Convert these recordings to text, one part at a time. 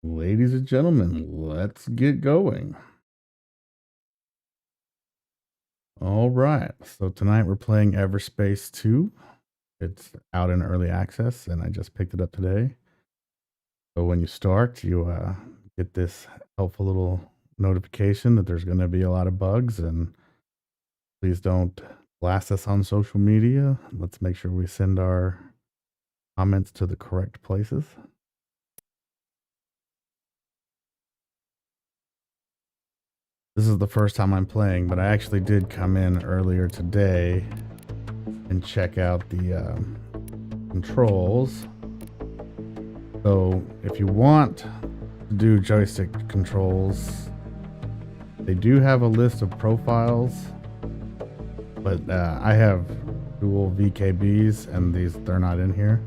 Ladies and gentlemen, let's get going. All right. So tonight we're playing Everspace 2. It's out in early access and I just picked it up today. So when you start, you get this helpful little notification that there's going to be a lot of bugs, and please don't blast us on social media. Let's make sure we send our comments to the correct places. This is the first time I'm playing, but I actually did come in earlier today and check out the controls. So if you want to do joystick controls, they do have a list of profiles, but I have dual VKBs and they're not in here.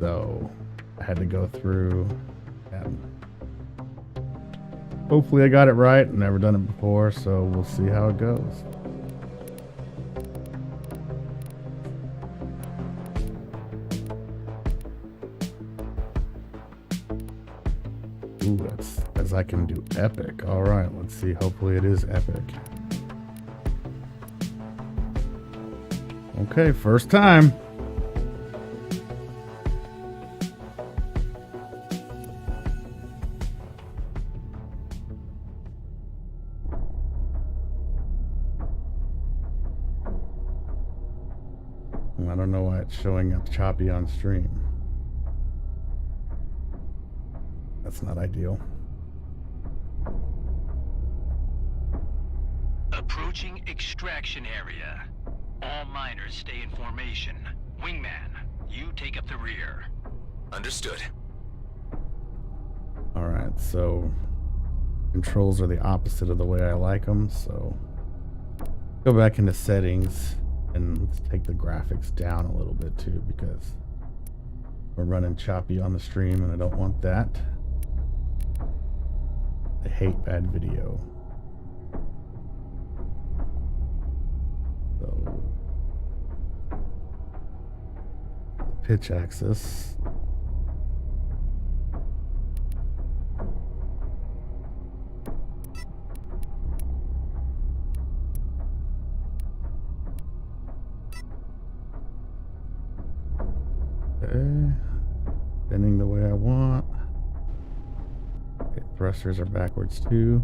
So I had to go through and hopefully I got it right. I've never done it before, so we'll see how it goes. Ooh, that says I can do epic. All right, let's see. Hopefully it is epic. Okay, first time. I don't know why it's showing up choppy on stream. That's not ideal. Approaching extraction area. All miners stay in formation. Wingman, you take up the rear. Understood. All right, so controls are the opposite of the way I like them, so go back into settings and let's take the graphics down a little bit too, because we're running choppy on the stream and I don't want that. I hate bad video. So the pitch axis. Okay, bending the way I want. Okay, thrusters are backwards too.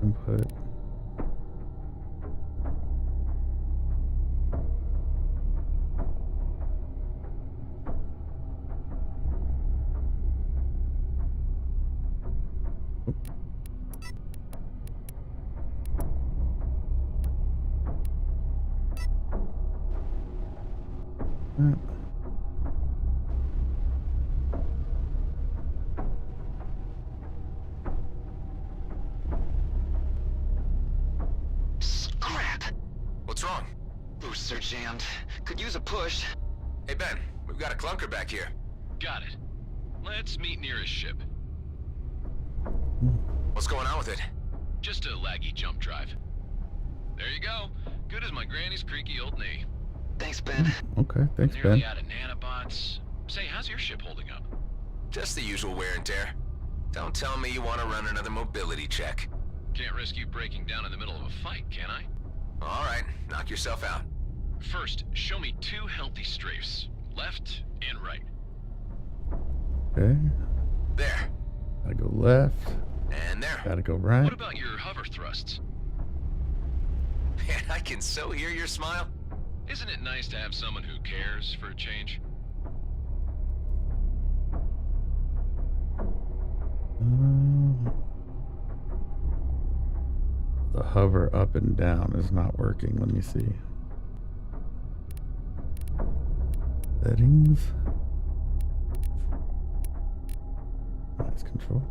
Input. Scrap! What's wrong? Boosts are jammed. Could use a push. Hey Ben, we've got a clunker back here. Got it. Let's meet near his ship. What's going on with it? Just a laggy jump drive. There you go. Good as my granny's creaky old knee. Thanks, Ben. Okay, thanks, Nearly Ben. out of nanobots. Say, how's your ship holding up? Just the usual wear and tear. Don't tell me you want to run another mobility check. Can't risk you breaking down in the middle of a fight, can I? All right, knock yourself out. First, show me 2 healthy strafes. Left and right. Okay, There. gotta go left, And there. gotta go right. What about your hover thrusts? Man, I can so hear your smile. Isn't it nice to have someone who cares for a change? The hover up and down is not working. Let me see. Settings. Nice controls.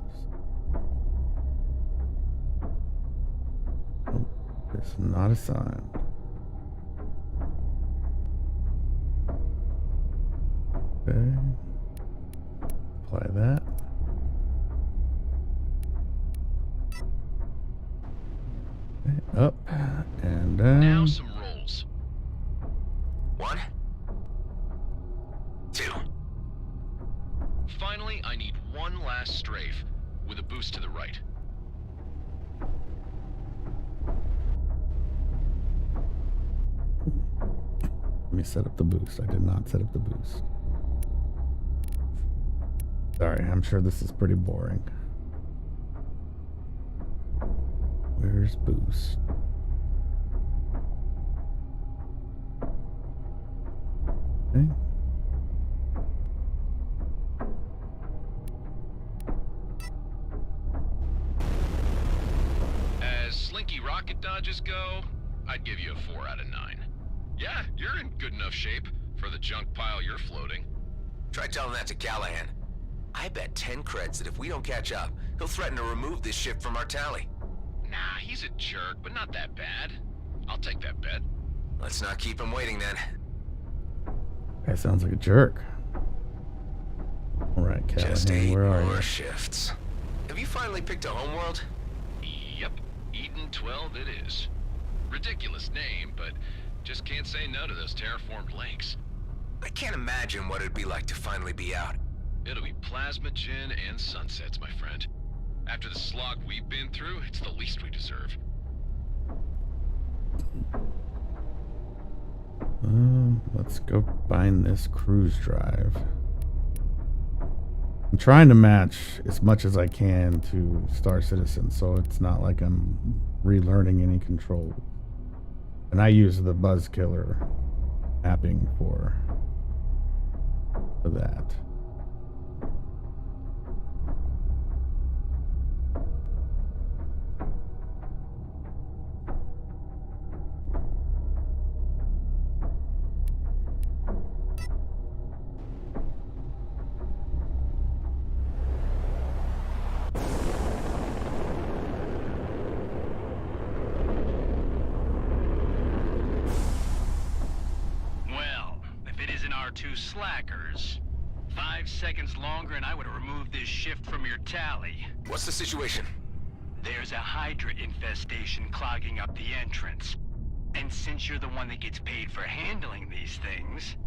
Oh, it's not assigned. Okay. Apply that. Okay, up and down. Now some rolls. 1, 2, me I need one last strafe with a boost to the right. Let me set up the boost. I did not set up the boost. Sorry, I'm sure this is pretty boring. Where's boost? Okay. As slinky rocket dodges go, I'd give you a 4 out of 9. Yeah, you're in good enough shape for the junk pile you're floating. Try telling that to Callahan. I bet 10 creds that if we don't catch up, he'll threaten to remove this ship from our tally. Nah, he's a jerk, but not that bad. I'll take that bet. Let's not keep him waiting then. Guy sounds like a jerk. All right, Just Callahan, 8 where are more you? shifts. Have you finally picked a homeworld? Yep, Eden 12 it is. Ridiculous name, but just can't say no to those terraformed lakes. I can't imagine what it'd be like to finally be out. It'll be plasma gin and sunsets, my friend. After the slog we've been through, it's the least we deserve. Let's go find this cruise drive. I'm trying to match as much as I can to Star Citizen, so it's not like I'm relearning any control. And I use the Buzz Killer mapping for that. Well, if it isn't our two slackers, 5 seconds longer and I would have removed this shift from your tally. What's the situation? There's a Hydra infestation clogging up the entrance. And since you're the one that gets paid for handling these things,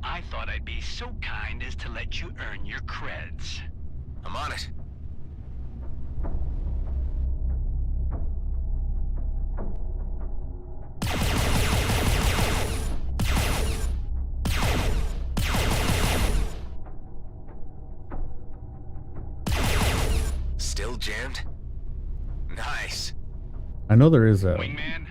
I thought I'd be so kind as to let you earn your creds. I'm on it. Still jammed? Nice. I know there is a Wingman,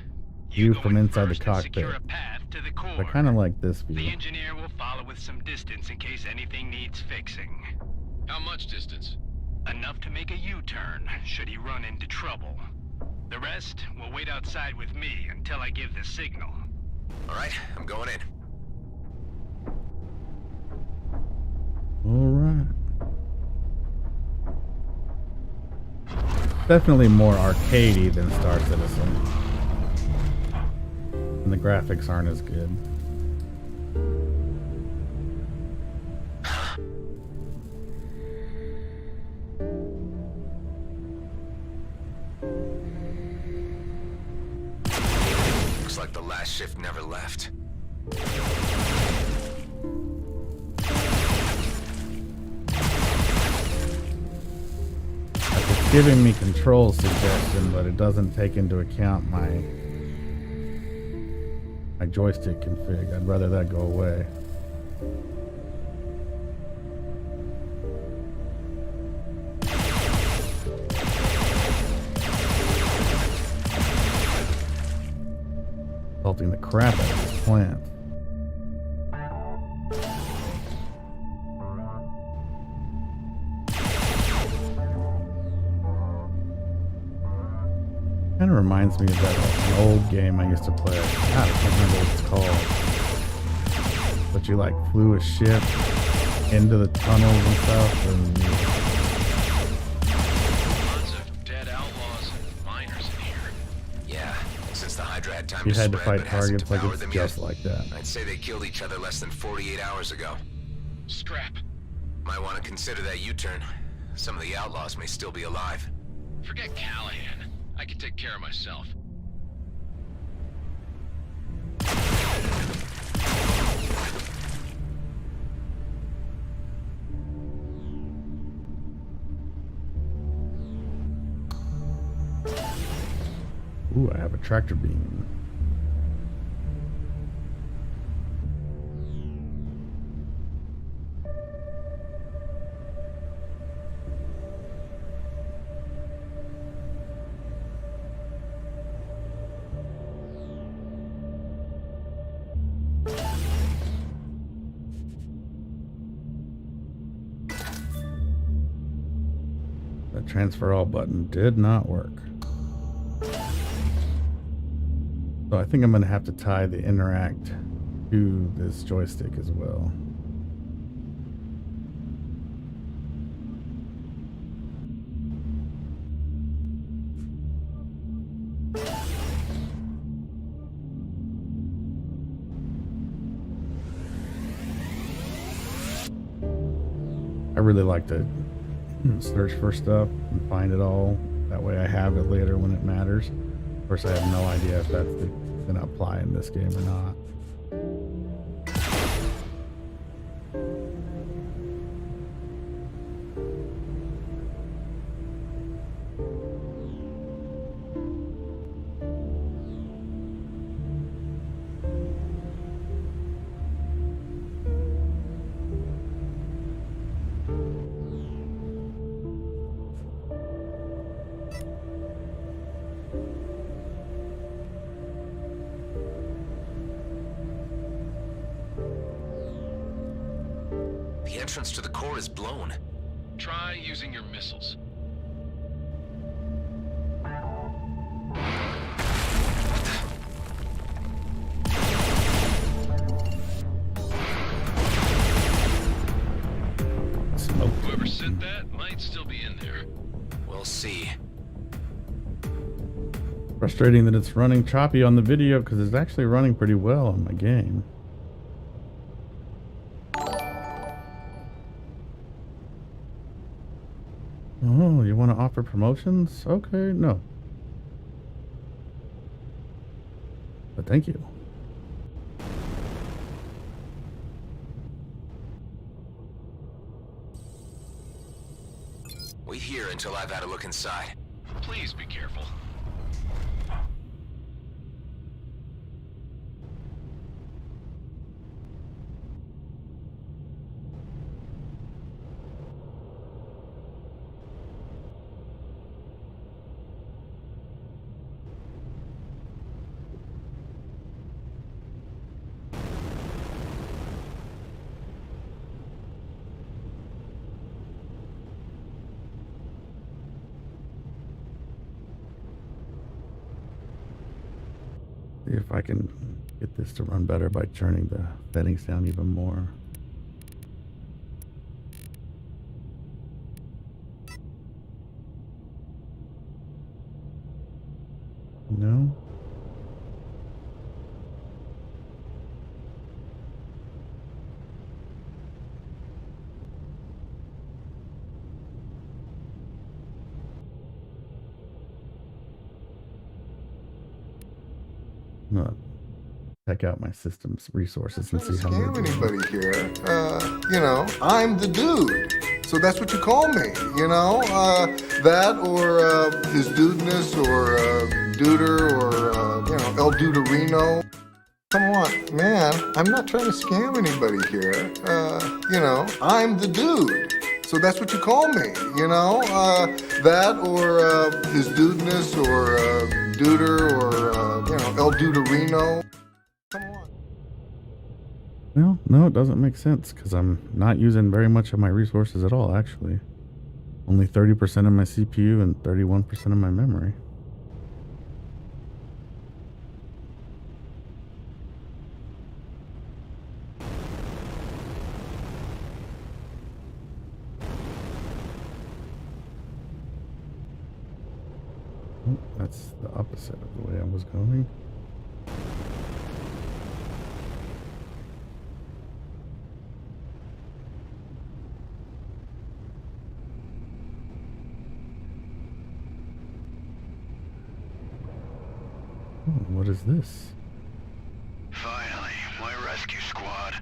view you from go in inside the first and secure cockpit. a path to the core. I kind of like this The view. engineer will follow with some distance in case anything needs fixing. How much distance? Enough to make a U-turn, should he run into trouble. The rest will wait outside with me until I give the signal. All right, I'm going in. All right. Definitely more arcadey than Star Citizen. And the graphics aren't as good. Looks like the last shift never left. It's giving me control suggestion, but it doesn't take into account my joystick config. I'd rather that go away. Salting the crap out of this plant. Kind of reminds me of that an old game I used to play. God, I can't remember what it's called. But you like flew a ship into the tunnels and stuff, and Lots of dead outlaws and miners in here. Yeah, since the Hydra had time you to had to spread, fight but hasn't targets like devoured it's them just yet. like that. I'd say they killed each other less than 48 hours ago. Scrap. Might want to consider that U-turn. Some of the outlaws may still be alive. Forget Callahan. I can take care of myself. Ooh, I have a tractor beam. The transfer all button did not work. So I think I'm going to have to tie the interact to this joystick as well. I really like to search for stuff and find it all. That way I have it later when it matters. Of course, I have no idea if that's going to apply in this game or not. The entrance to the core is blown. Try using your missiles. Smoke. Whoever sent that might still be in there. We'll see. Frustrating that it's running choppy on the video because it's actually running pretty well on my game. Oh, you want to offer promotions? Okay, no. But thank you. Wait here until I've had a look inside. Please be careful. See if I can get this to run better by turning the settings down even more. No? No. Check out my system's resources and see how we're Scam doing. anybody here. You know, I'm the dude. So that's what you call me, you know? That or his dudeness or duder or, you know, El Duderino. Come on, man, I'm not trying to scam anybody here. You know, I'm the dude. So that's what you call me, you know? That or his dudeness or duder or, you know, El Duderino. Come on. Well, no, it doesn't make sense because I'm not using very much of my resources at all, actually. Only 30% of my CPU and 31% of my memory. Oh, that's the opposite of the way I was going. Oh, what is this? Finally, my rescue squad.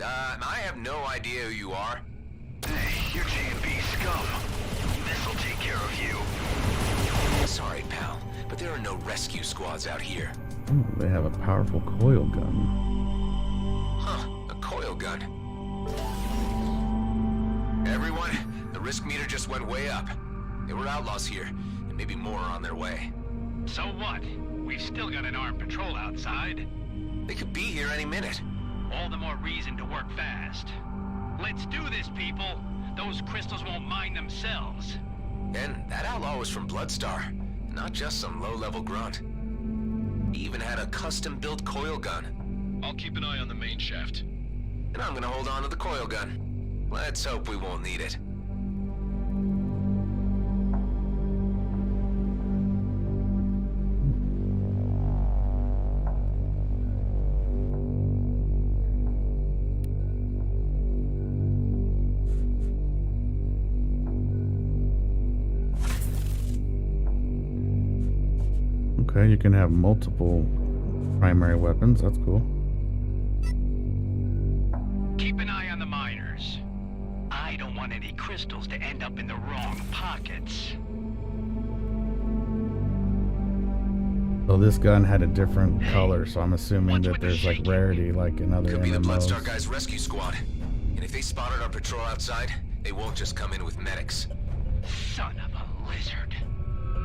I have no idea who you are. Hey, you're J&B scum. This'll take care of you. Sorry, pal. but there are no rescue squads out here. Ooh, they have a powerful coil gun. Huh, a coil gun. Everyone, the risk meter just went way up. There were outlaws here, and maybe more are on their way. So what? We've still got an armed patrol outside. They could be here any minute. All the more reason to work fast. Let's do this, people. Those crystals won't mind themselves. And that outlaw was from Bloodstar, not just some low-level grunt. He even had a custom-built coil gun. I'll keep an eye on the main shaft. And I'm gonna hold on to the coil gun. Let's hope we won't need it. Okay, you can have multiple primary weapons. That's cool. Keep an eye on the miners. I don't want any crystals to end up in the wrong pockets. So this gun had a different color, so I'm assuming What's that with the there's like shaking? rarity like in other Could be the Bloodstar MMOs. guys' rescue squad. And if they spotted our patrol outside, they won't just come in with medics. Son of a lizard.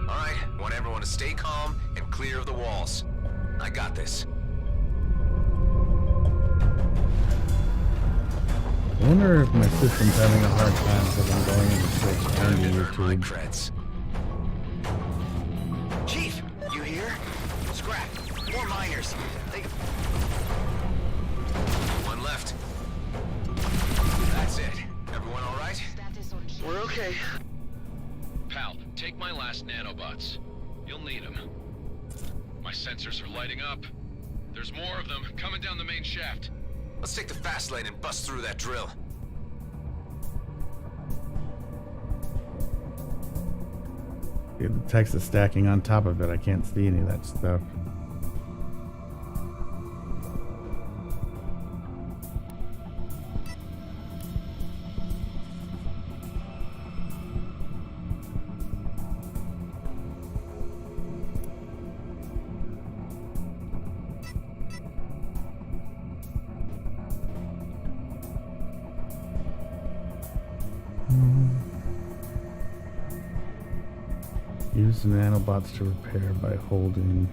Alright, want everyone to stay calm and clear of the walls. I got this. I wonder if my system's having a hard time because I'm going into Twitch and Never my YouTube. creds. Chief, you here? Scrap. More miners. One left. That's it. Everyone alright? We're okay. Pal, take my last nanobots. You'll need them. My sensors are lighting up. There's more of them coming down the main shaft. Let's take the fast lane and bust through that drill. The text is stacking on top of it. I can't see any of that stuff. Use the nanobots to repair by holding.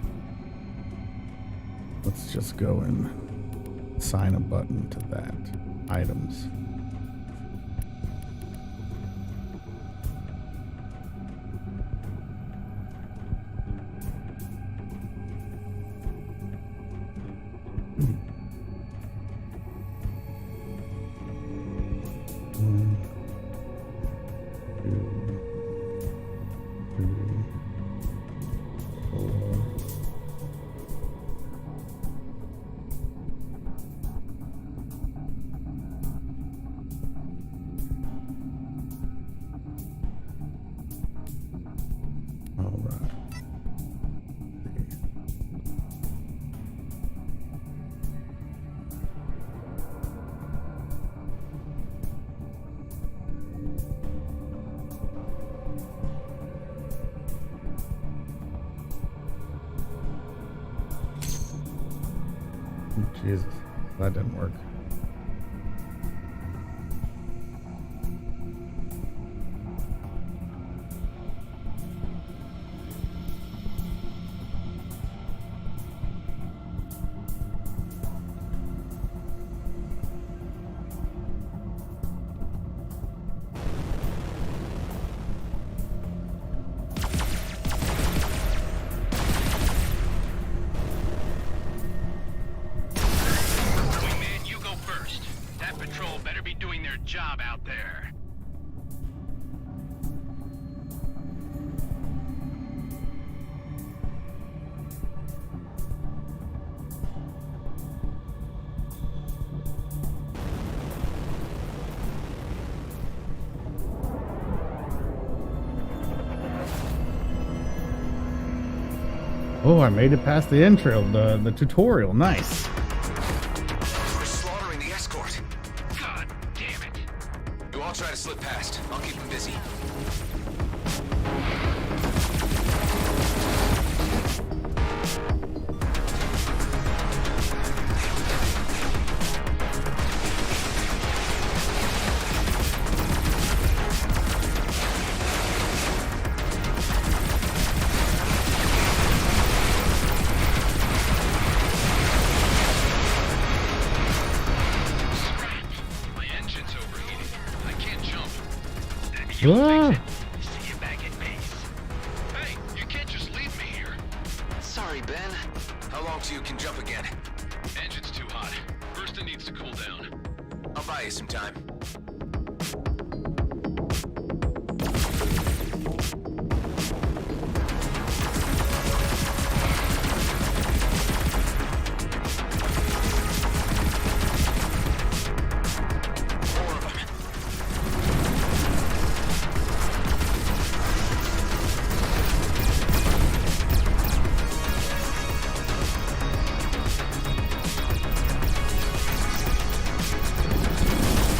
Let's just go and assign a button to that. Items. One, two, three, four. All right. Jesus, that didn't work. Wingman, you go first. That patrol better be doing their job out there. Oh, I made it past the intro, the tutorial. Nice. We're slaughtering the escort. God damn it. You all try to slip past. I'll keep them busy. My engine's overheating. I can't jump. Ah, See you back at base. Hey, you can't just leave me here. Sorry, Ben. How long till you can jump again? Engine's too hot. First it needs to cool down. I'll buy you some time.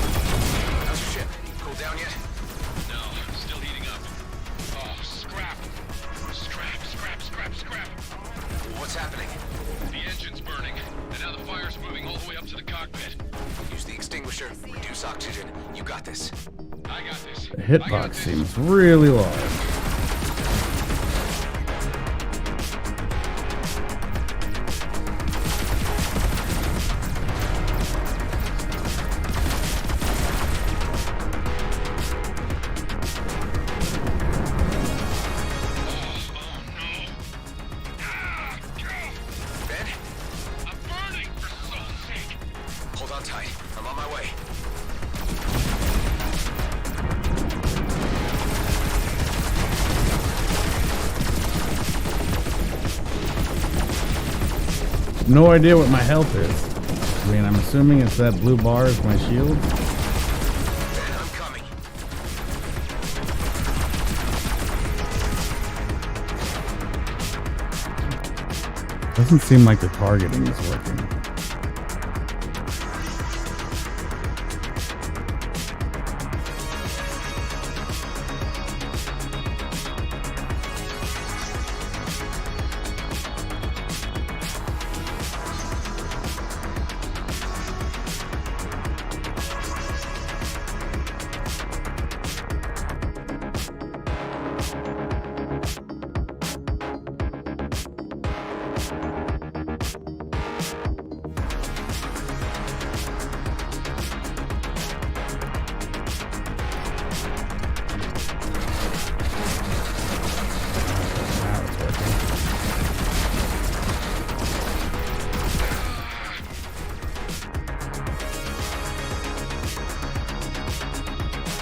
How's your ship? Cooled down yet? No, still heating up. Oh, scrap. Scrap, scrap, scrap, scrap. What's happening? The engine's burning, and now the fire's moving all the way up to the cockpit. Use the extinguisher, reduce oxygen. You got this. I got this. the I got hitbox this. seems really large. Ben, I'm burning, for soul's sake. hold on tight. I'm on my way. No idea what my health is. I mean, I'm assuming it's that blue bar is my shield. Ben, I'm coming. Doesn't seem like the targeting is working. Now it's working.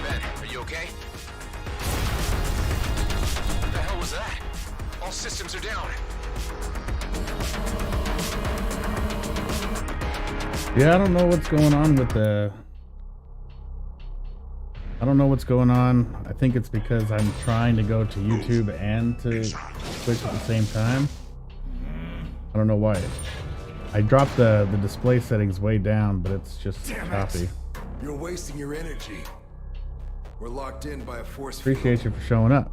Ben, are you okay? What the hell was that? All systems are down. Yeah, I don't know what's going on with the... I don't know what's going on. I think it's because I'm trying to go to YouTube and to Twitch at the same time. I don't know why. I dropped the display settings way down, but it's just choppy. You're wasting your energy. We're locked in by a force field. Appreciate you for showing up.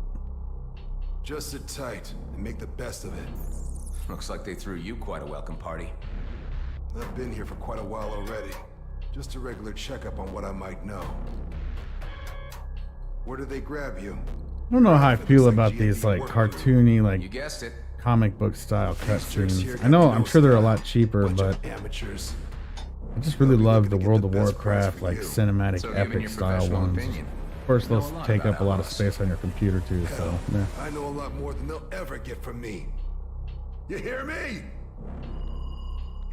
Just sit tight and make the best of it. Looks like they threw you quite a welcome party. I've been here for quite a while already. Just a regular checkup on what I might know. Where did they grab you? I don't know how I feel about these like cartoony, You like guessed it. comic book style These jerks here cutscenes. got I know, the I'm nose sure they're a down. lot cheaper, Bunch but of amateurs. I just really They'll be love looking the to get World the of best price Warcraft, for like you. cinematic So given epic your style professional ones. opinion, Of course, know a those lot take about up a lot of outlaws. space on your computer too, so Hell, yeah. I know a lot more than they'll ever get from me. You hear me?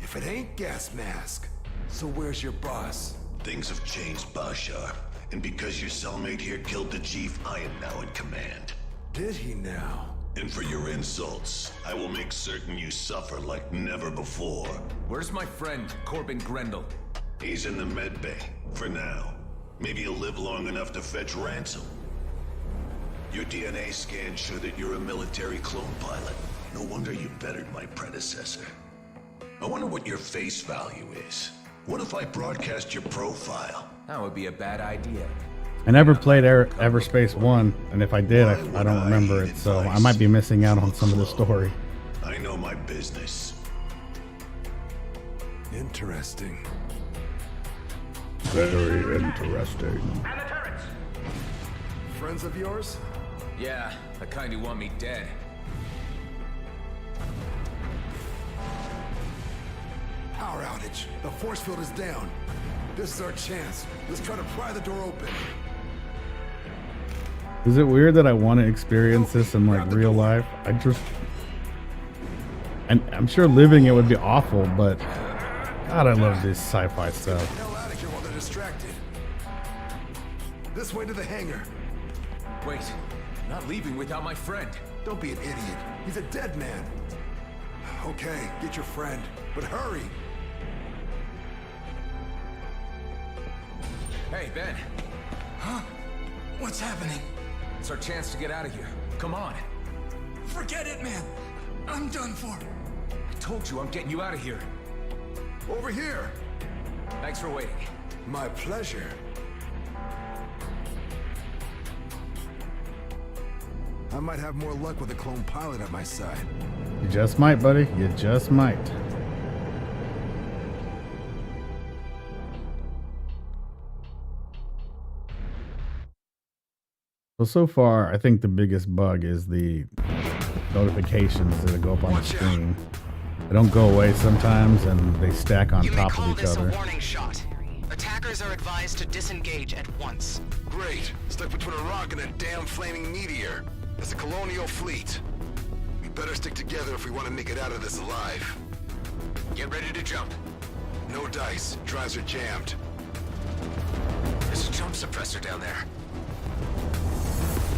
If it ain't gas mask, so where's your boss? Things have changed, Bashar. And because your cellmate here killed the chief, I am now in command. Did he now? And for your insults, I will make certain you suffer like never before. Where's my friend, Corbin Grendel? He's in the med bay, for now. Maybe he'll live long enough to fetch ransom. Your DNA scans show that you're a military clone pilot. No wonder you bettered my predecessor. I wonder what your face value is. What if I broadcast your profile? That would be a bad idea. I never played Everspace 1, and if I did, I don't remember it, so I might be missing out on some of the story. I know my business. Interesting. Very interesting. And the turrets! Friends of yours? Yeah, the kind who want me dead. Power outage. The force field is down. This is our chance. Let's try to pry the door open. Is it weird that I want to experience this in like real life? And I'm sure living it would be awful, but God, I love this sci-fi stuff. Hell out of here while they're distracted. This way to the hangar. Wait, not leaving without my friend. Don't be an idiot. He's a dead man. Okay, get your friend, but hurry. Hey, Ben. Huh? What's happening? It's our chance to get out of here. Come on. Forget it, man. I'm done for. I told you I'm getting you out of here. Over here. Thanks for waiting. My pleasure. I might have more luck with a clone pilot at my side. You just might, buddy. You just might. Well, so far, I think the biggest bug is the notifications that go up on the screen. They don't go away sometimes, and they stack on You may top call of each this other. a warning shot. Attackers are advised to disengage at once. Great. Stuck between a rock and a damn flaming meteor. It's a colonial fleet. We better stick together if we want to make it out of this alive. Get ready to jump. No dice. Drives are jammed. There's a jump suppressor down there.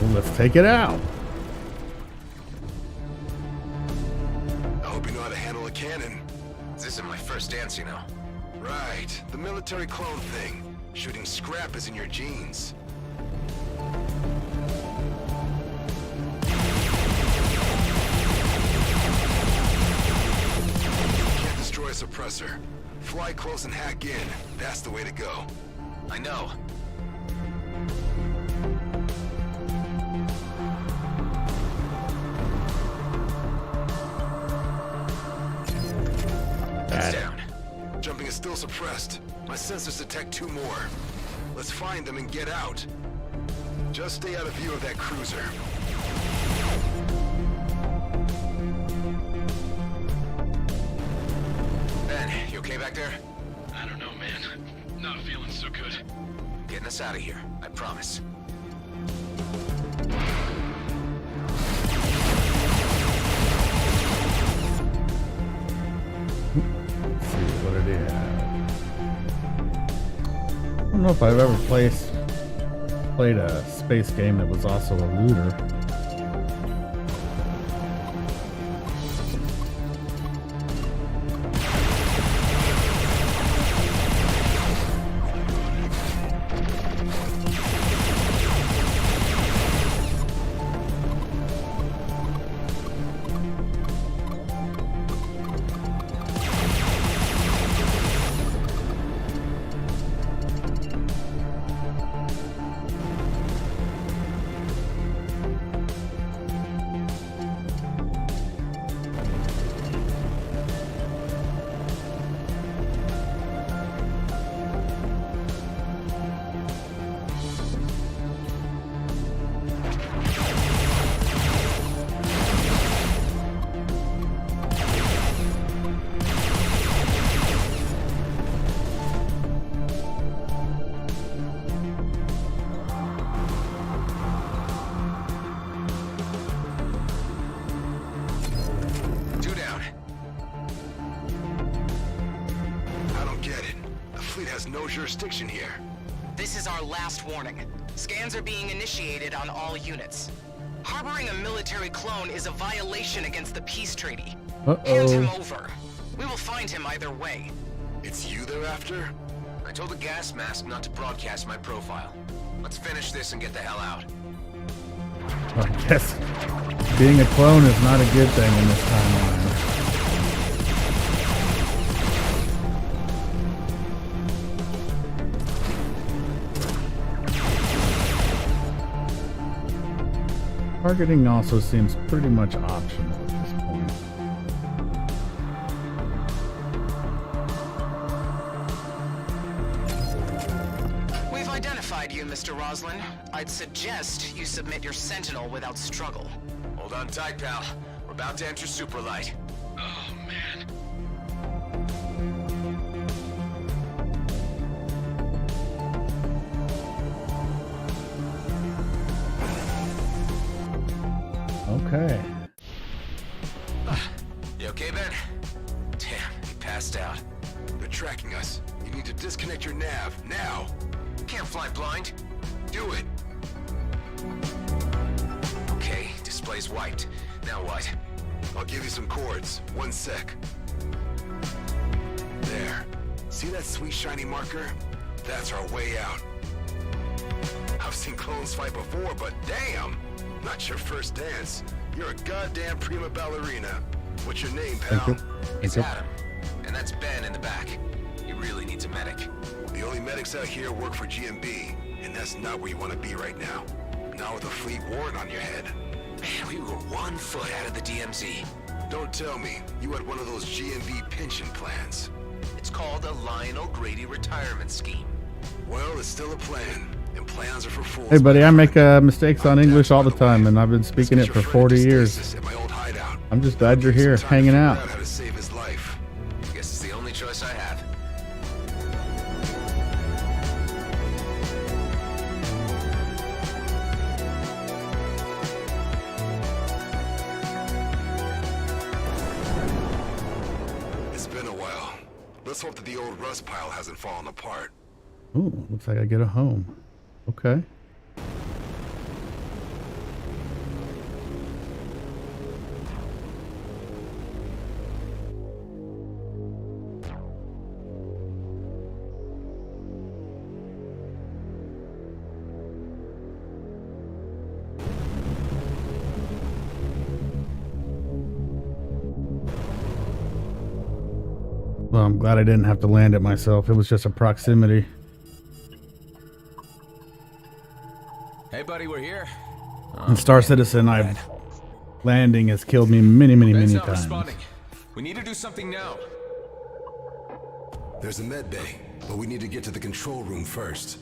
Well, let's take it out. I hope you know how to handle a cannon. This isn't my first dance, you know. Right. The military clone thing. Shooting scrap is in your genes. Can't destroy a suppressor. Fly close and hack in. That's the way to go. I know. It's down. Jumping is still suppressed. My sensors detect 2 more. Let's find them and get out. Just stay out of view of that cruiser. Ben, you okay back there? I don't know, man. Not feeling so good. Getting us out of here, I promise. Let's see, what did he have? I don't know if I've ever played a space game that was also a looter. No jurisdiction here. This is our last warning. Scans are being initiated on all units. Harboring a military clone is a violation against the peace treaty. Hand him over. We will find him either way. It's you they're after? I told the gas mask not to broadcast my profile. Let's finish this and get the hell out. Well, I guess being a clone is not a good thing in this timeline. Targeting also seems pretty much optional at this point. notified you, Mr. Roslin. I'd suggest you submit your Sentinel without struggle. Hold on tight, pal. We're about to enter Superlight. Oh, man. Okay. You okay, Ben? Damn, he passed out. They're tracking us. You need to disconnect your nav, now. Can't fly blind. Do it. Okay, display's wiped. Now what? I'll give you some cords. 1 sec. There. See that sweet shiny marker? That's our way out. I've seen clones fight before, but damn! Not your first dance. You're a goddamn prima ballerina. What's your name, pal? Thank you. It's Thank you. Adam. And that's Ben in the back. He really needs a medic. The only medics out here work for GMB, and that's not where you want to be right now. Not with a fleet warrant on your head. Man, we were 1 foot out of the DMZ. Don't tell me you had one of those GMB pension plans. It's called a Lionel Grady retirement scheme. Well, it's still a plan, and plans are for fools. Hey, buddy, my I make friend. mistakes on I'm English Dax, all by the the way. time, and I've been Let's speaking get it your for friend 40 to years. stasis at my old hideout. I'm just glad you're Give you here, some time to hanging figure out. How to save his life. Guess it's the only choice I have. It's been a while. Let's hope that the old rust pile hasn't fallen apart. Ooh, looks like I get a home. Okay. Well, I'm glad I didn't have to land it myself. It was just a proximity. Hey, buddy, we're here. In Star Citizen, landing has killed me many Ben's not times. responding. We need to do something now. There's a med bay, but we need to get to the control room first.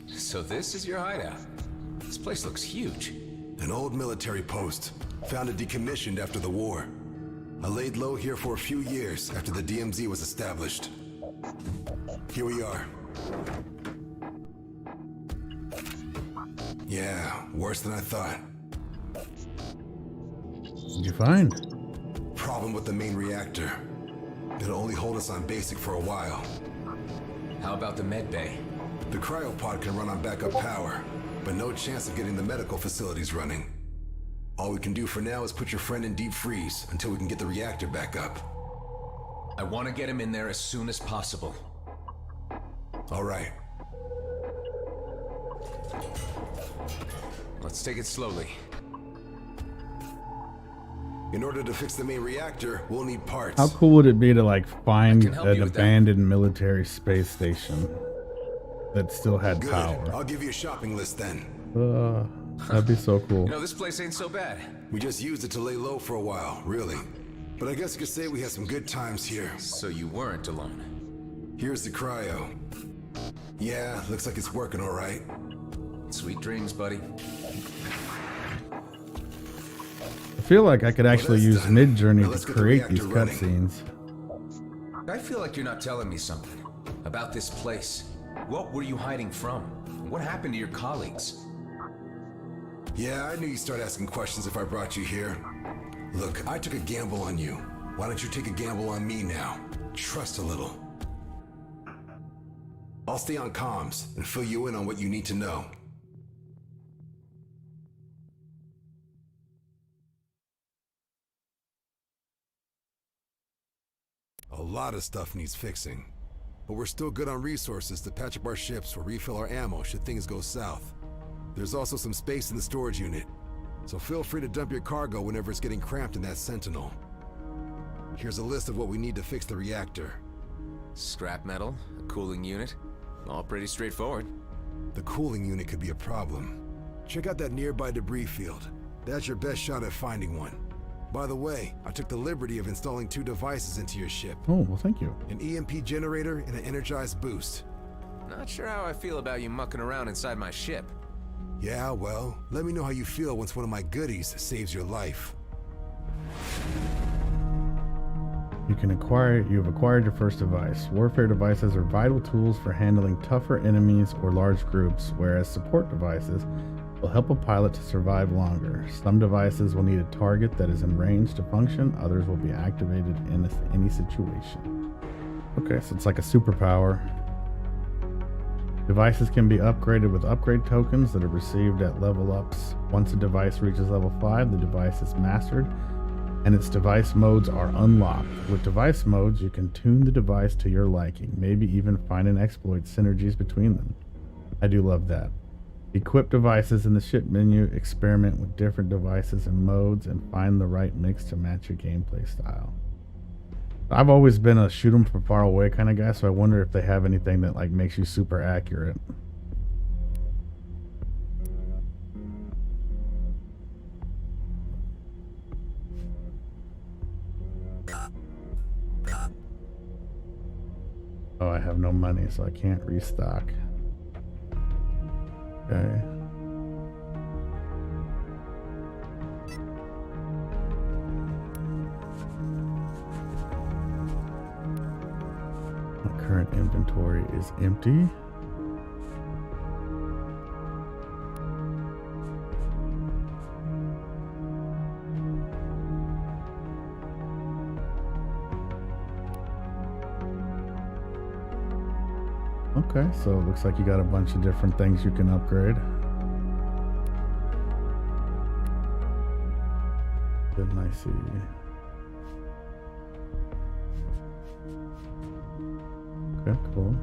So this is your hideout. This place looks huge. An old military post, founded decommissioned after the war. I laid low here for a few years after the DMZ was established. Here we are. Yeah, worse than I thought. What'd you find? Problem with the main reactor. It'll only hold us on basic for a while. How about the med bay? The cryopod can run on backup power, but no chance of getting the medical facilities running. All we can do for now is put your friend in deep freeze until we can get the reactor back up. I want to get him in there as soon as possible. All right. Let's take it slowly. In order to fix the main reactor, we'll need parts. How cool would it be to like find can help an you with that. abandoned military space station that still had Good. power? I'll give you a shopping list then. That'd be so cool. You know, this place ain't so bad. We just used it to lay low for a while, really. But I guess you could say we had some good times here. So you weren't alone. Here's the cryo. Yeah, looks like it's working all right. Sweet dreams, buddy. I feel like I could actually that's use done. Mid-Journey Now to let's get the create these reactor running. cutscenes. I feel like you're not telling me something about this place. What were you hiding from? What happened to your colleagues? Yeah, I knew you'd start asking questions if I brought you here. Look, I took a gamble on you. Why don't you take a gamble on me now? Trust a little. I'll stay on comms and fill you in on what you need to know. A lot of stuff needs fixing, but we're still good on resources to patch up our ships or refill our ammo should things go south. There's also some space in the storage unit, so feel free to dump your cargo whenever it's getting cramped in that Sentinel. Here's a list of what we need to fix the reactor. Scrap metal, a cooling unit, all pretty straightforward. The cooling unit could be a problem. Check out that nearby debris field. That's your best shot at finding one. By the way, I took the liberty of installing 2 devices into your ship. Oh, well, thank you. An EMP generator and an energized boost. Not sure how I feel about you mucking around inside my ship. Yeah, well, let me know how you feel once one of my goodies saves your life. You've acquired your first device. Warfare devices are vital tools for handling tougher enemies or large groups, whereas support devices will help a pilot to survive longer. Some devices will need a target that is in range to function, others will be activated in any situation. Okay, so it's like a superpower. Devices can be upgraded with upgrade tokens that are received at level ups. Once a device reaches level 5, the device is mastered and its device modes are unlocked. With device modes, you can tune the device to your liking, maybe even find and exploit synergies between them. I do love that. Equip devices in the ship menu, experiment with different devices and modes, and find the right mix to match your gameplay style. I've always been a shoot 'em from far away kind of guy, so I wonder if they have anything that like makes you super accurate. Oh, I have no money, so I can't restock. Okay. My current inventory is empty. Okay, so it looks like you got a bunch of different things you can upgrade. Didn't I see? Okay, cool.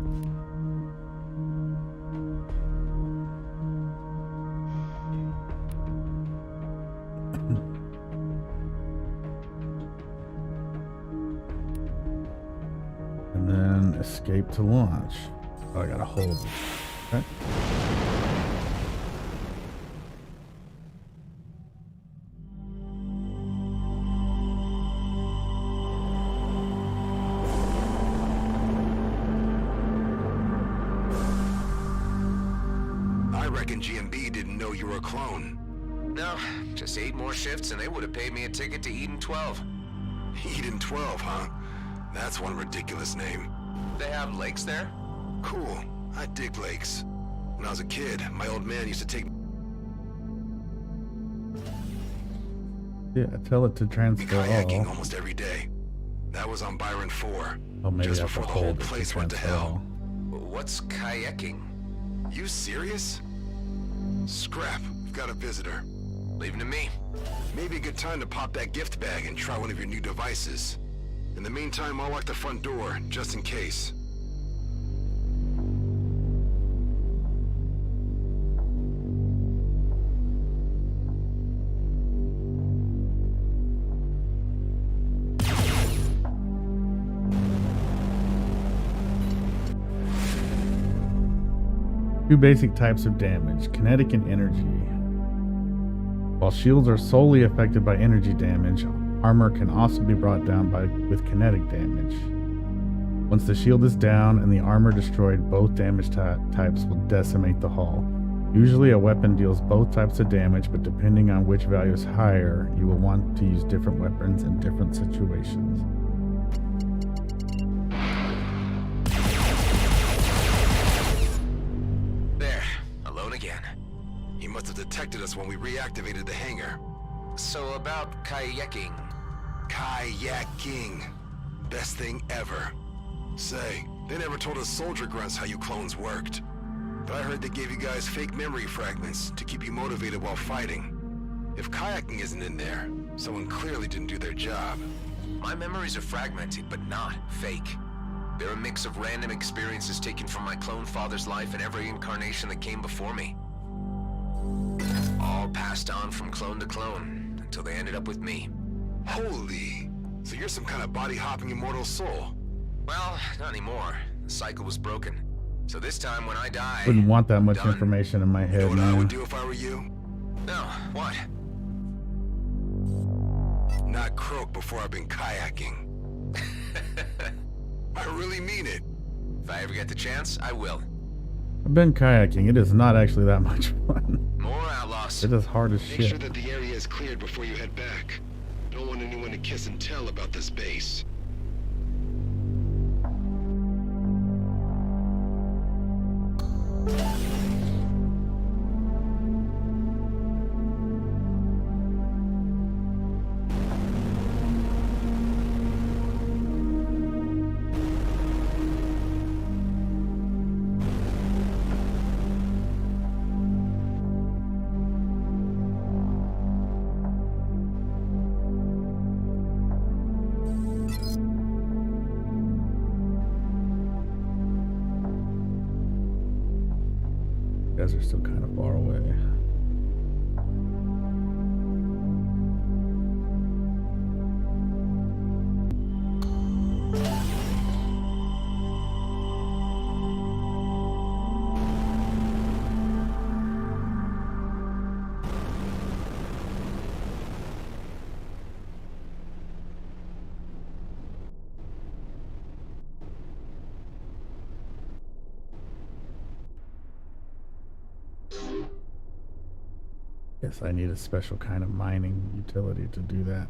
And then escape to launch. Oh, I gotta hold it. Okay. I reckon GMB didn't know you were a clone. No, just 8 more shifts and they would have paid me a ticket to Eden 12. Eden 12, huh? That's one ridiculous name. They have lakes there? Cool. I dig lakes. When I was a kid, my old man used to take Yeah, tell it to me transfer kayaking all. almost every day. That was on Byron 4. Oh, maybe just I have to before the whole hold it to place went to transfer hell. all. What's kayaking? You serious? Scrap, we've got a visitor. Leave 'em to me. Maybe a good time to pop that gift bag and try one of your new devices. In the meantime, I'll lock the front door, just in case. Two basic types of damage, kinetic and energy. While shields are solely affected by energy damage, armor can also be brought down with kinetic damage. Once the shield is down and the armor destroyed, both damage types will decimate the hull. Usually a weapon deals both types of damage, but depending on which value is higher, you will want to use different weapons in different situations. There, alone again. He must have detected us when we reactivated the hangar. So about kayaking. Kayaking. Best thing ever. Say, they never told us soldier grunts how you clones worked. But I heard they gave you guys fake memory fragments to keep you motivated while fighting. If kayaking isn't in there, someone clearly didn't do their job. My memories are fragmented, but not fake. They're a mix of random experiences taken from my clone father's life and every incarnation that came before me. All passed on from clone to clone, until they ended up with me. Holy! So you're some kind of body-hopping immortal soul. Well, not anymore. The cycle was broken. So this time when I die... Wouldn't want that much done. information in my You head, know what I would man. do if I were you? No, what? not croak before I've been kayaking. I really mean it. If I ever get the chance, I will. I've been kayaking. It is not actually that much fun. More outlaws. It is hard as Make sure shit. that the area is cleared before you head back. Don't want anyone to kiss and tell about this base. You guys are still kind of far away. Guess I need a special kind of mining utility to do that.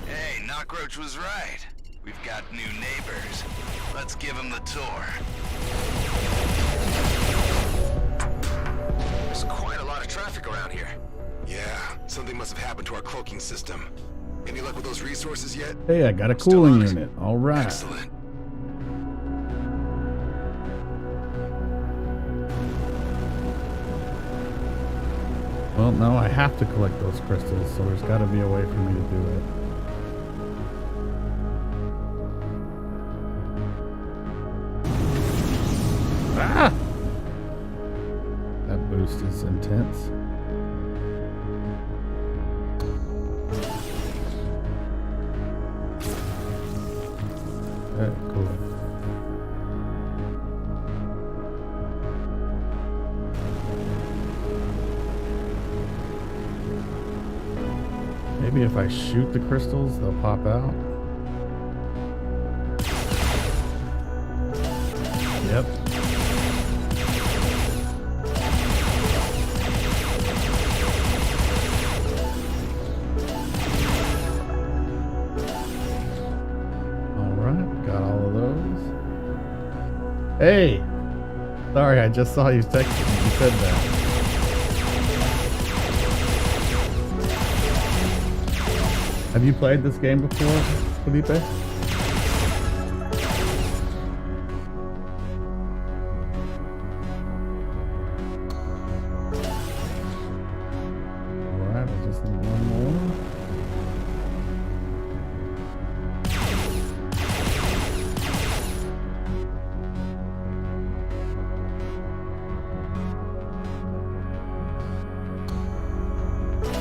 Hey, Knockroach was right. We've got new neighbors. Let's give them the tour. There's quite a lot of traffic around here. Yeah, something must have happened to our cloaking system. Any luck with those resources yet? Hey, I got a Still cooling on it. unit. All right. Excellent. Well, no, I have to collect those crystals, so there's got to be a way for me to do it. Ah! That boost is intense. Okay, cool. Maybe if I shoot the crystals, they'll pop out. Yep. Alright, got all of those. Hey! Sorry, I just saw you texting. You said that. Have you played this game before, Felipe? Alright, I just need one more.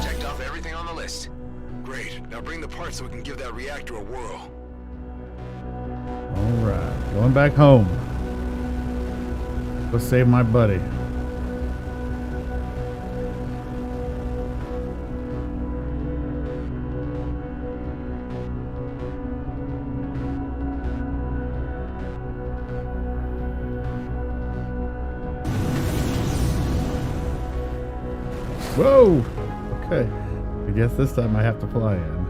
Checked off everything on the list. Great. Now bring the parts so we can give that reactor a whirl. Alright, going back home. Go save my buddy. Whoa! Okay. I guess this time I have to fly in.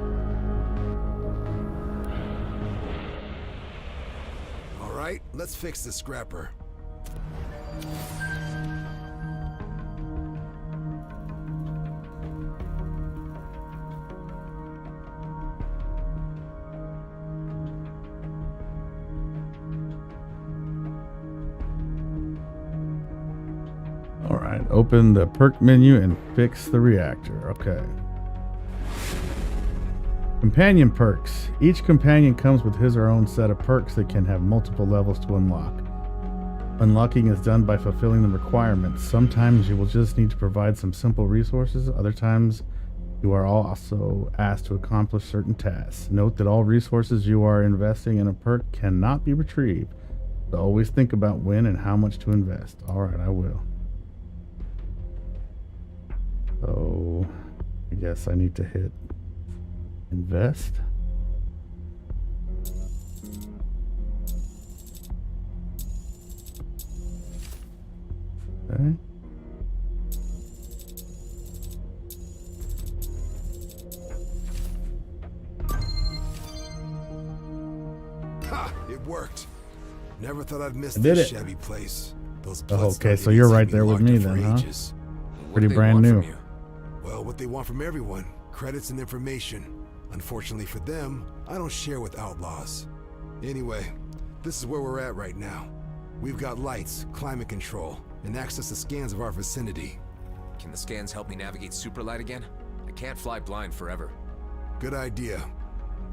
All right, let's fix the scrapper. Alright, open the perk menu and fix the reactor. Okay. Companion perks. Each companion comes with his or her own set of perks that can have multiple levels to unlock. Unlocking is done by fulfilling the requirements. Sometimes you will just need to provide some simple resources. Other times You are also asked to accomplish certain tasks. Note that all resources you are investing in a perk cannot be retrieved. So always think about when and how much to invest. Alright, I will. So, I guess I need to hit invest. Okay. Ha! It worked. Never thought I'd miss I did this it. shabby place. Those Oh, okay, blood-starved so you're idiots right have been there with locked me up for then, huh? ages. Pretty brand new. Well, what they want from everyone, credits and information. Unfortunately for them, I don't share with outlaws. Anyway, this is where we're at right now. We've got lights, climate control, and access to scans of our vicinity. Can the scans help me navigate Superlight again? I can't fly blind forever. Good idea.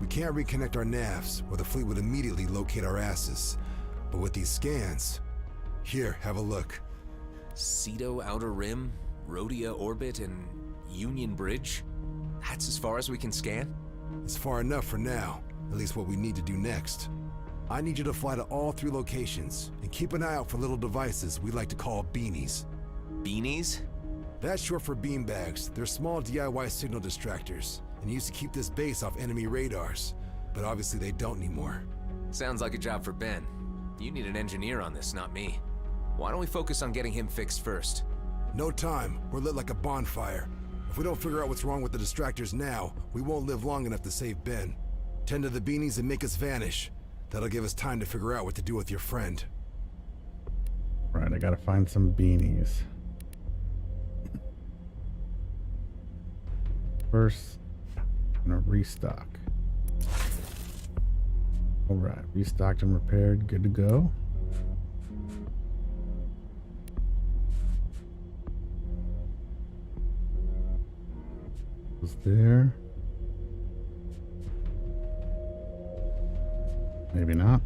We can't reconnect our navs, or the fleet would immediately locate our asses. But with these scans... Here, have a look. Cedo Outer Rim, Rhodia Orbit, and Union Bridge? That's as far as we can scan? It's far enough for now, at least what we need to do next. I need you to fly to all 3 locations, and keep an eye out for little devices we like to call beanies. Beanies? That's short for beanbags. They're small DIY signal distractors, and used to keep this base off enemy radars. But obviously they don't anymore. Sounds like a job for Ben. You need an engineer on this, not me. Why don't we focus on getting him fixed first? No time. We're lit like a bonfire. If we don't figure out what's wrong with the distractors now, we won't live long enough to save Ben. Tend to the beanies and make us vanish. That'll give us time to figure out what to do with your friend. Right, I gotta find some beanies. First, I'm gonna restock. Alright, restocked and repaired, good to go. Was there? Maybe not.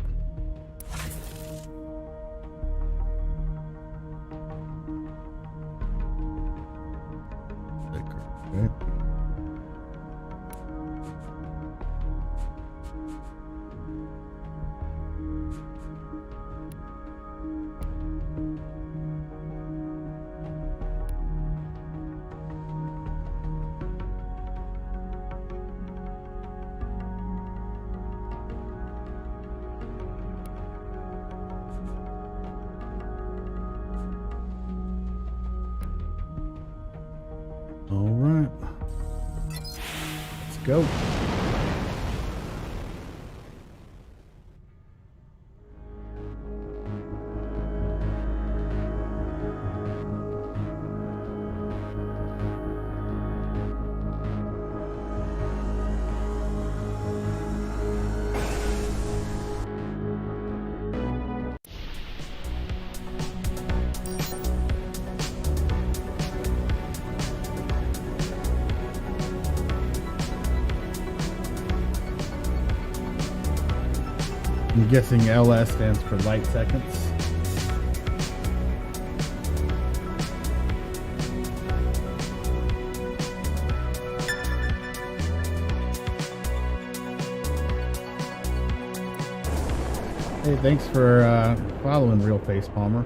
Okay. All right. Let's go. I'm guessing LS stands for light seconds. Hey, thanks for following Real Face Palmer.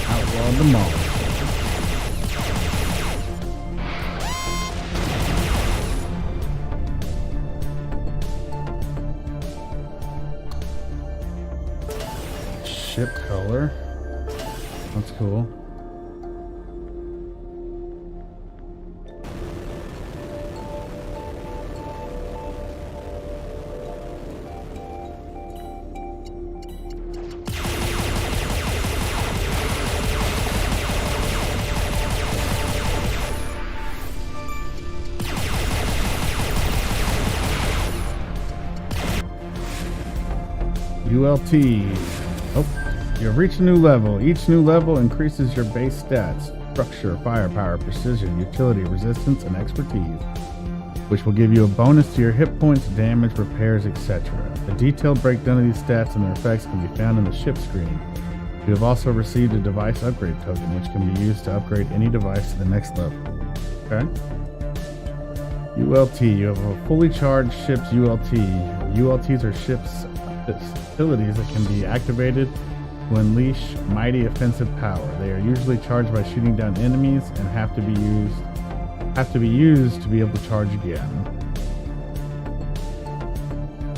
Outlaw the mall. Ship color. That's cool. ULT. Oh, you've reached a new level. Each new level increases your base stats, structure, firepower, precision, utility, resistance, and expertise, which will give you a bonus to your hit points, damage, repairs, etc. A detailed breakdown of these stats and their effects can be found in the ship screen. You have also received a device upgrade token, which can be used to upgrade any device to the next level. Okay. ULT. You have a fully charged ship's ULT. ULTs are ships' abilities that can be activated to unleash mighty offensive power. They are usually charged by shooting down enemies and have to be used to be able to charge again.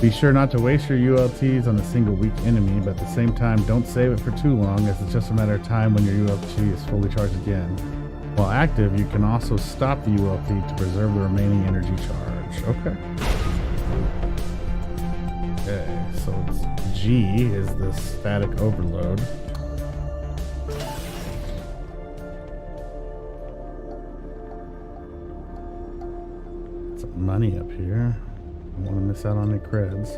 Be sure not to waste your ULTs on a single weak enemy, but at the same time, don't save it for too long, as it's just a matter of time when your ULT is fully charged again. While active, you can also stop the ULT to preserve the remaining energy charge. Okay. Okay, so it's G is the static overload. Some money up here. Don't want to miss out on any creds.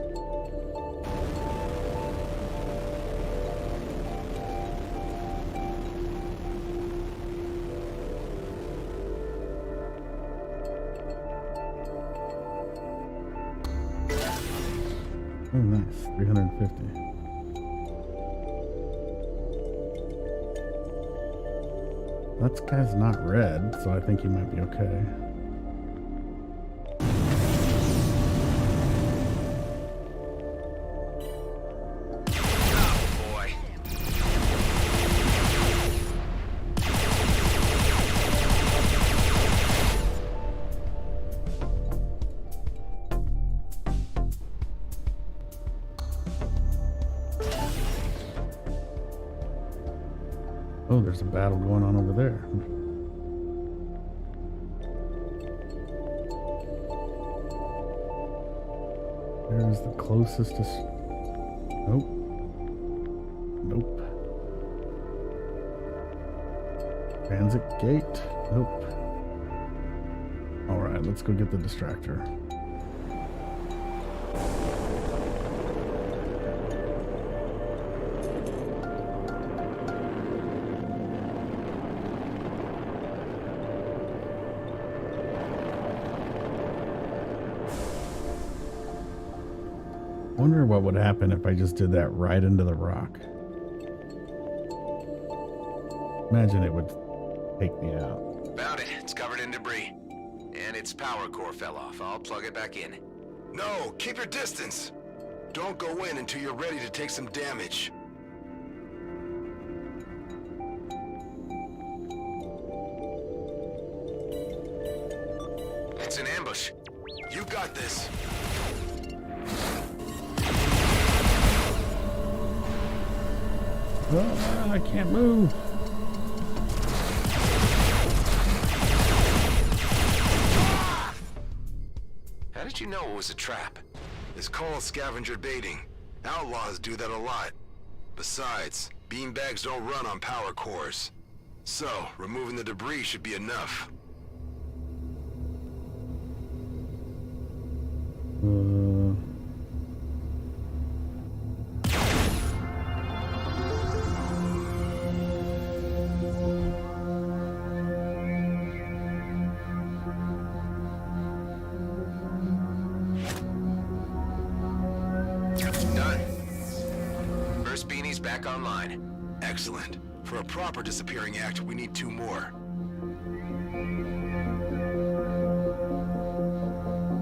Oh, nice. 350. That guy's not red, so I think he might be okay. Oh, there's a battle going on over there. There's the closest to... Nope. Nope. Transit gate. Nope. Alright, let's go get the distractor. Wonder what would happen if I just did that right into the rock. Imagine it would take me out. Found it. It's covered in debris. And its power core fell off. I'll plug it back in. No, keep your distance. Don't go in until you're ready to take some damage. It's an ambush. You got this. Oh, I can't move. How did you know it was a trap? It's called scavenger baiting. Outlaws do that a lot. Besides, beanbags don't run on power cores. So, removing the debris should be enough. Back online. Excellent. For a proper disappearing act, we need 2 more.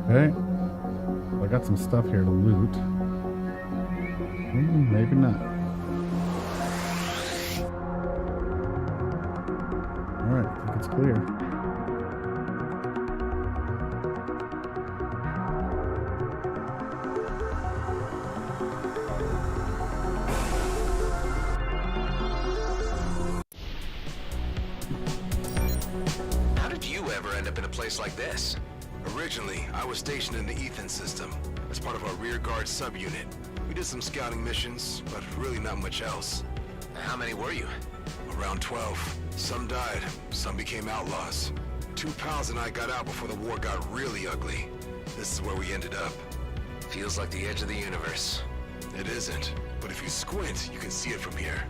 Okay. I got some stuff here to loot. Maybe not. Alright, I think it's clear. Like this. Originally, I was stationed in the Ethan system as part of our rear guard subunit. We did some scouting missions, but really not much else. How many were you? Around 12. Some died, some became outlaws. 2 pals and I got out before the war got really ugly. This is where we ended up. Feels like the edge of the universe. It isn't. but if you squint, you can see it from here.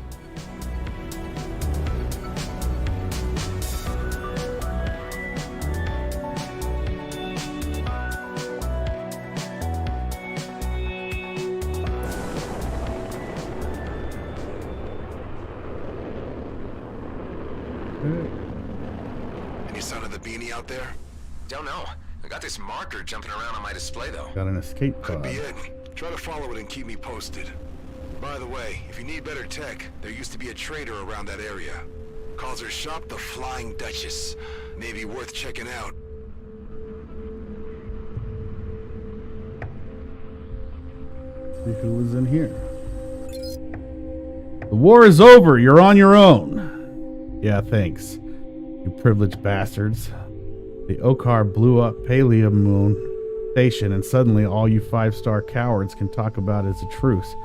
Any sign of the beanie out there? Don't know. I got this marker jumping around on my display, though. Got an escape Could pod. be it. Try to follow it and keep me posted. By the way, if you need better tech, there used to be a trader around that area. Calls her shop the Flying Duchess. Maybe worth checking out. See who was in here. The war is over. You're on your own. Yeah, thanks. You privileged bastards. The Okar blew up Paleo Moon Station, and suddenly all you 5-star cowards can talk about is a truce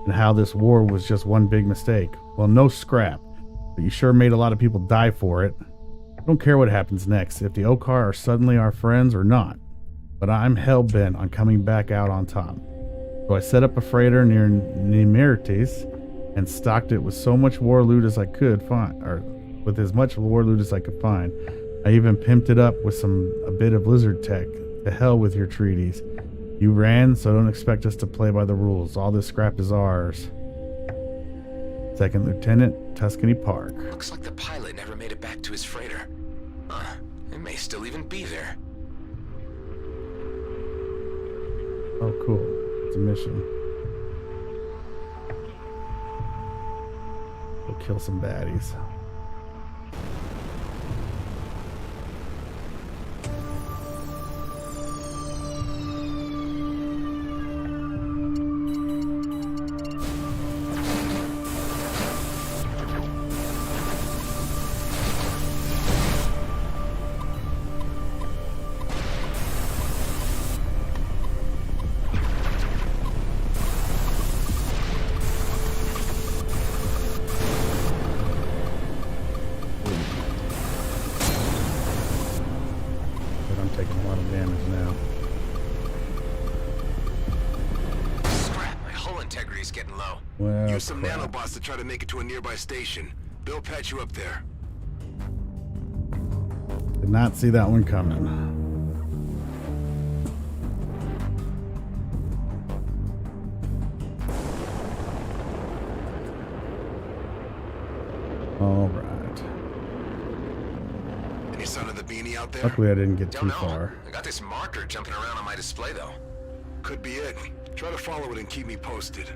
and how this war was just one big mistake. Well, no scrap, but you sure made a lot of people die for it. I don't care what happens next, if the Okar are suddenly our friends or not, but I'm hell-bent on coming back out on top. So I set up a freighter near Nemerites and stocked it with so much war loot as I could find, or with as much war loot as I could find. I even pimped it up with a bit of lizard tech. To hell with your treaties. You ran, so don't expect us to play by the rules. All this scrap is ours. Second Lieutenant, Tuscany Park. Looks like the pilot never made it back to his freighter. It may still even be there. Oh, cool. It's a mission. Go kill some baddies. Taking a lot of damage now. Scrap, my hull integrity's getting low. Well, Use some crap. nanobots to try to make it to a nearby station. They'll patch you up there. Did not see that one coming. All right. Any sign of the beanie out there? Luckily, I didn't get Don't too know. far. I got this marker jumping around on my display, though. Could be it. Try to follow it and keep me posted.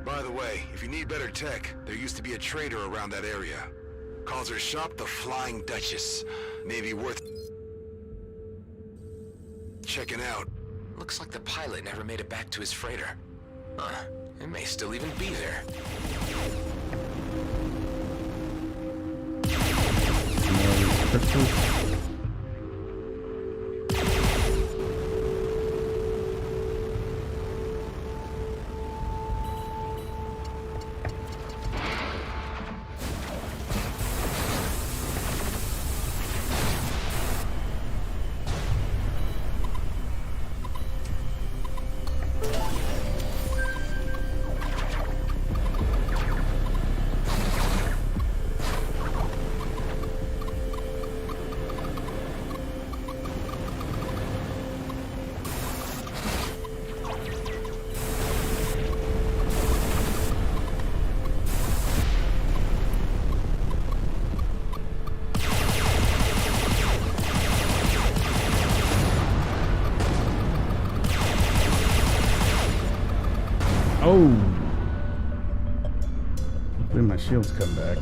By the way, if you need better tech, there used to be a trader around that area. Calls her shop the Flying Duchess. Maybe worth checking out. Looks like the pilot never made it back to his freighter. It may still even be there. More of these crystals. Oh! Hopefully my shields come back.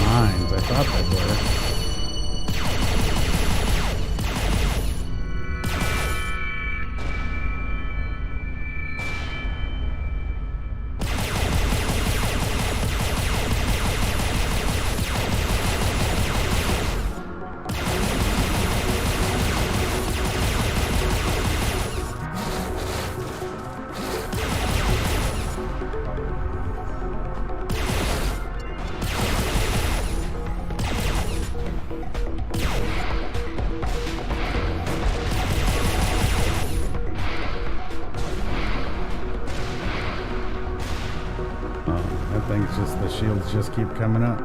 Mines, I thought they were. things just, the shields just keep coming up.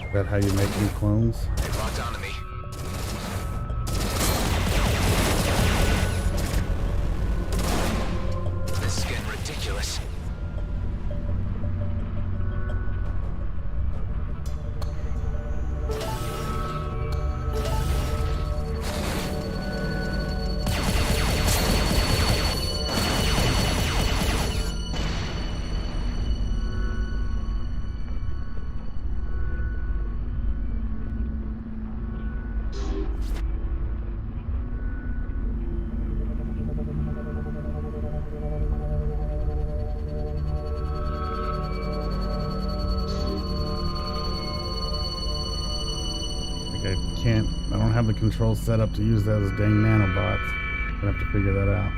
Is that how you make new clones? They locked onto me. This is getting ridiculous. I don't have the controls set up to use that as dang nanobots. Gonna have to figure that out.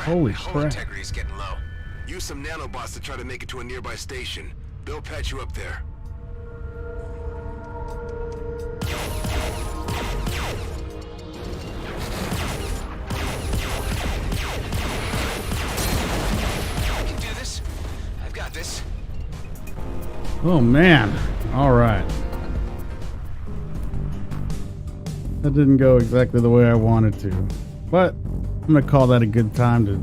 Holy Hull crap. integrity's getting low. Use some nanobots to try to make it to a nearby station. They'll patch you up there. I can do this. I've got this. Oh man. Alright. That didn't go exactly the way I wanted to. But I'm gonna call that a good time to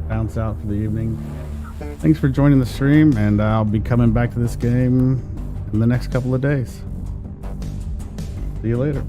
bounce out for the evening. Thanks for joining the stream, and I'll be coming back to this game in the next couple of days. See you later.